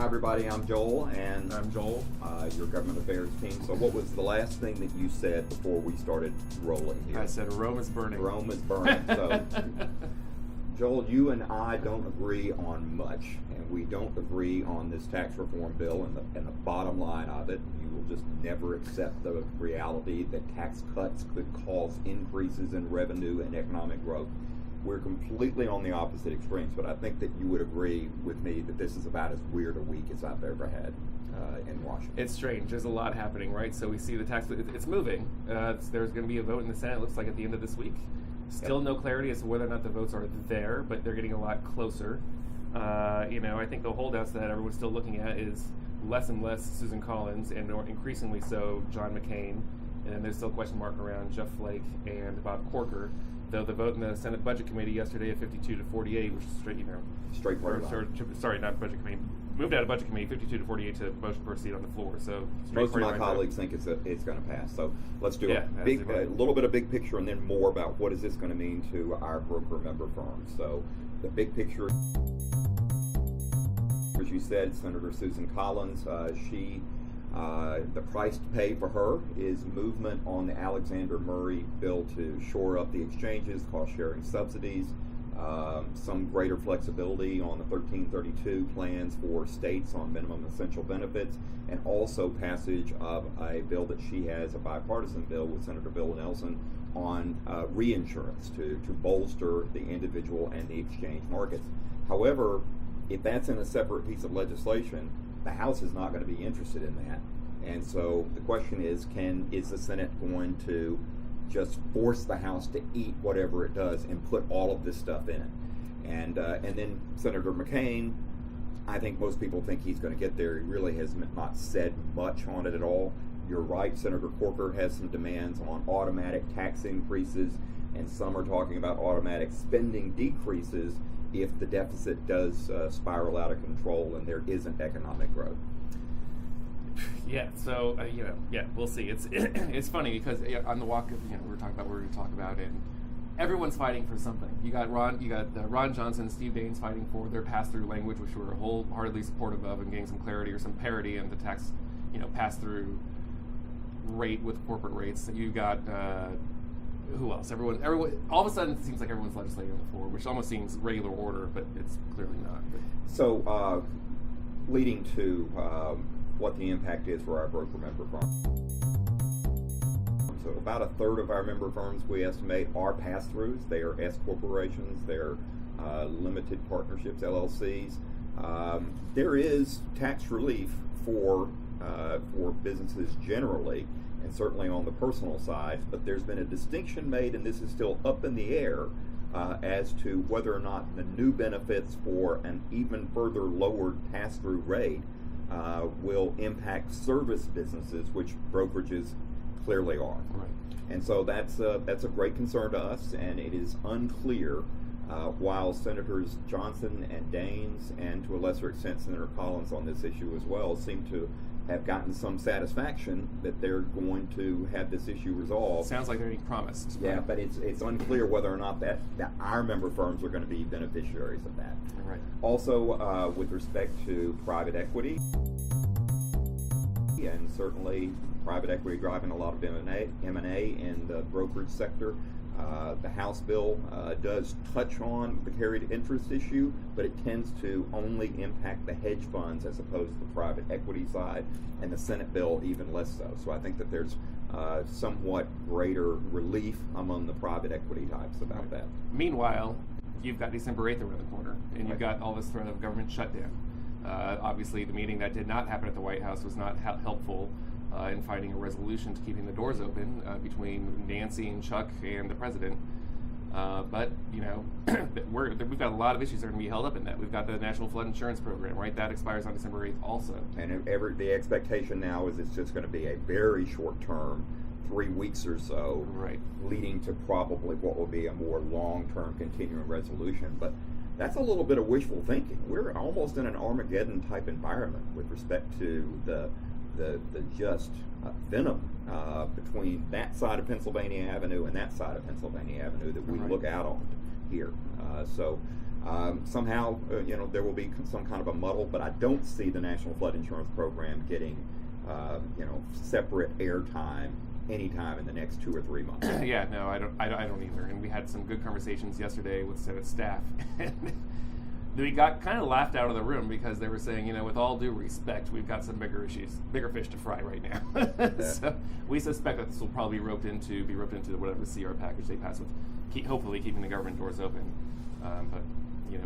Hi everybody, I'm Joel, and I'm Joel. Your government affairs team. So what was the last thing that you said before we started rolling here? I said Rome is burning. Rome is burning. So, Joel, you and I don't agree on much, and we don't agree on this tax reform bill and the bottom line of it. You will just never accept the reality that tax cuts could cause increases in revenue and economic growth. We're completely on the opposite extremes, but I think that you would agree with me that this is about as weird a week as I've ever had in Washington. It's strange. There's a lot happening, right? So we see the tax, it's moving. There's going to be a vote in the Senate, it looks like, at the end of this week. Still no clarity as to whether or not the votes are there, but they're getting a lot closer. I think the holdouts that everyone's still looking at is less and less Susan Collins, and more increasingly so John McCain. And then there's still a question mark around Jeff Flake and Bob Corker. Though the vote in the Senate Budget Committee yesterday at 52-48, which is straight party line. Sorry, not Budget Committee. Moved out of Budget Committee 52-48 to motion proceed on the floor. So most of my colleagues think it's going to pass. So let's do a a little bit of big picture, and then more about what is this going to mean to our broker member firms. So the big picture, as you said, Senator Susan Collins, the price to pay for her is movement on the Alexander Murray bill to shore up the exchanges, cost-sharing subsidies, some greater flexibility on the 1332 plans for states on minimum essential benefits, and also passage of a bill that she has, a bipartisan bill with Senator Bill Nelson, on reinsurance to bolster the individual and the exchange markets. However, if that's in a separate piece of legislation, the House is not going to be interested in that. And so the question is the Senate going to just force the House to eat whatever it does and put all of this stuff in it? And then Senator McCain, I think most people think he's going to get there. He really has not said much on it at all. You're right, Senator Corker has some demands on automatic tax increases, and some are talking about automatic spending decreases if the deficit does spiral out of control and there isn't economic growth. Yeah, so we'll see. It's funny because on the walk, we're talking about what we're going to talk about, and everyone's fighting for something. You got Ron Johnson and Steve Daines fighting for their pass-through language, which we're wholeheartedly supportive of, and getting some clarity or some parity in the tax, pass-through rate with corporate rates. You got who else? Everyone. All of a sudden, it seems like everyone's legislating on the floor, which almost seems regular order, but it's clearly not. So, leading to what the impact is for our broker member firms. So, about a third of our member firms, we estimate, are pass-throughs. They are S corporations. They're limited partnerships, LLCs. There is tax relief for businesses generally, and certainly on the personal side, but there's been a distinction made, and this is still up in the air, as to whether or not the new benefits for an even further lowered pass-through rate will impact service businesses, which brokerages clearly are. Right. And so that's a great concern to us, and it is unclear, while Senators Johnson and Daines, and to a lesser extent Senator Collins on this issue as well, seem to have gotten some satisfaction that they're going to have this issue resolved. Sounds like they're being promised. Yeah, but it's unclear whether or not that our member firms are going to be beneficiaries of that. Right. Also, with respect to private equity, and certainly private equity driving a lot of M&A in the brokerage sector. The House bill does touch on the carried interest issue, but it tends to only impact the hedge funds as opposed to the private equity side, and the Senate bill even less so. So I think that there's somewhat greater relief among the private equity types about that. Meanwhile, you've got December 8th around the corner, and you've got all this threat of government shutdown. Obviously, the meeting that did not happen at the White House was not helpful in finding a resolution to keeping the doors open between Nancy and Chuck and the president. But we've got a lot of issues that are going to be held up in that. We've got the National Flood Insurance Program, right? That expires on December 8th also. And the expectation now is it's just going to be a very short term, 3 weeks or so, right, leading to probably what will be a more long-term continuing resolution. But that's a little bit of wishful thinking. We're almost in an Armageddon type environment with respect to the just venom between that side of Pennsylvania Avenue and that side of Pennsylvania Avenue that we look out on here. So Somehow, there will be some kind of a muddle, but I don't see the National Flood Insurance Program getting, separate airtime anytime in the next 2 or 3 months. Yeah, no, I don't either. And we had some good conversations yesterday with Senate staff. We got kind of laughed out of the room because they were saying, with all due respect, we've got some bigger fish to fry right now. So we suspect that this will probably be roped into whatever CR package they pass with, hopefully keeping the government doors open. But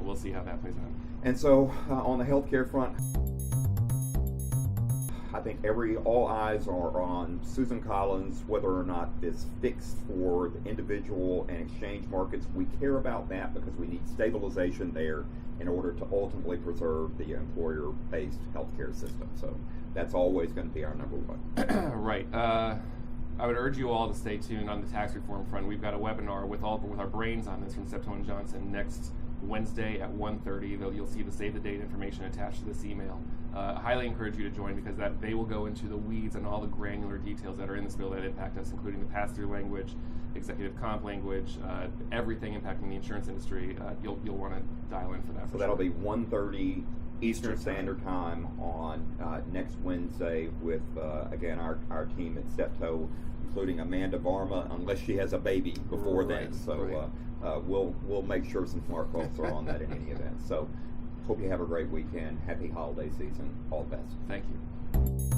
we'll see how that plays out. And so on the healthcare front, I think all eyes are on Susan Collins, whether or not this fixed for the individual and exchange markets. We care about that because we need stabilization there in order to ultimately preserve the employer-based healthcare system. So that's always going to be our number one. Right. I would urge you all to stay tuned on the tax reform front. We've got a webinar with our brains on this from Steptoe and Johnson next Wednesday at 1:30. You'll see the save the date information attached to this email. I highly encourage you to join because they will go into the weeds and all the granular details that are in this bill that impact us, including the pass-through language, executive comp language, everything impacting the insurance industry. You'll want to dial in for that. So that'll be 1:30 Eastern Standard Time on next Wednesday with, again, our team at Steptoe, including Amanda Varma, unless she has a baby before then. So we'll make sure some smart folks are on that in any event. So hope you have a great weekend. Happy holiday season. All the best. Thank you.